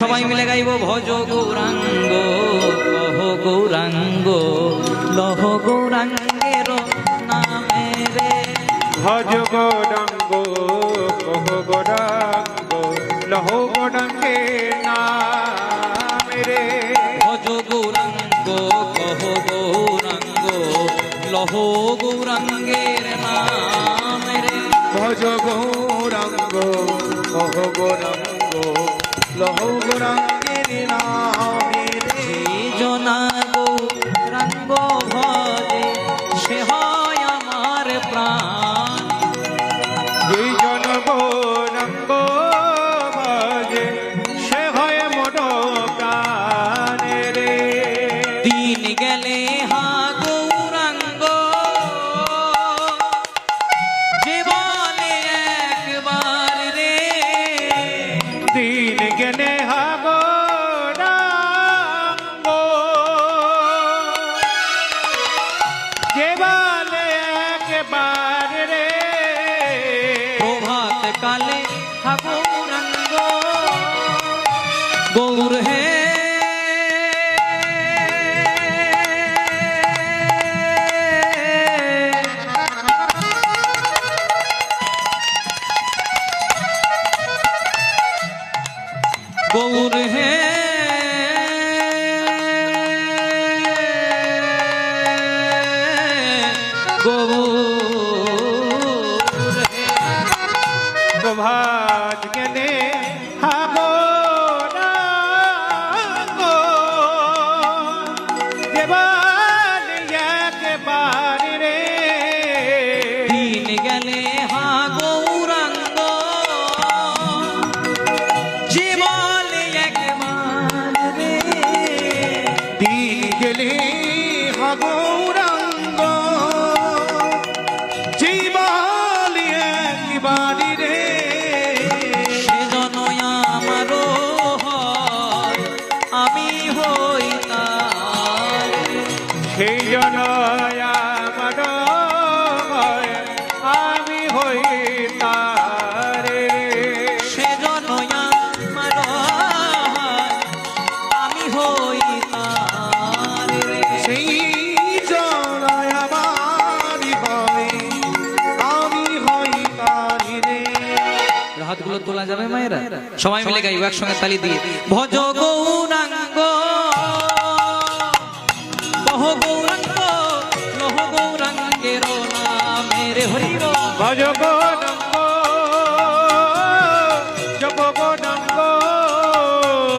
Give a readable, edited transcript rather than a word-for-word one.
সবাই মিলে গাইব ভজ গৌরাঙ্গ কহ গৌরাঙ্গ লহ গৌরাঙ্গের নামে রে। ভজ গৌরাঙ্গ কহ গৌরাঙ্গ লহ গৌরাঙ্গের নামে রে। ভজ গৌরাঙ্গ কহ গৌরাঙ্গ লহ গৌরাঙ্গের নামে রে। ভজ গৌরাঙ্গ কহ গৌরাঙ্গ লহ গৌরাঙ্গের নামে রে। জনা গৌরাঙ্গ ভজে সে হয় আমার প্রাণ। যেই জন গৌরাঙ্গ ভজে সে হয় মোর প্রাণ রে। দিন গেলে হা গৌরাঙ্গ যে বলে একবার রে। দিন গেলে হা গৌরাঙ্গ যে বলে একবার রে। প্রভাত কালে হা গৌরাঙ্গ গৌর হে গৌর হে গৌর হে। প্রভাত গেলে হা গৌরাঙ্গ যে বলে একবার রে। দিন গেলে হা গৌরাঙ্গ যে বলে একবার রে। দিন গেলে হা গৌরাঙ্গ যে বলে একবার রে। সেজন আমারও হয় আমি হই তার। সেই জন আমার হয় আমি হই তারে। সেজন আমার হয় আমি হই তার রে। সেই জন আমারই হয় আমি হই তারে। হাতগুলো তোলা যাবে মায়েরা? সবাই মিলে গাইব একসঙ্গে তালি দিয়ে। ভজ গৌরাঙ্গ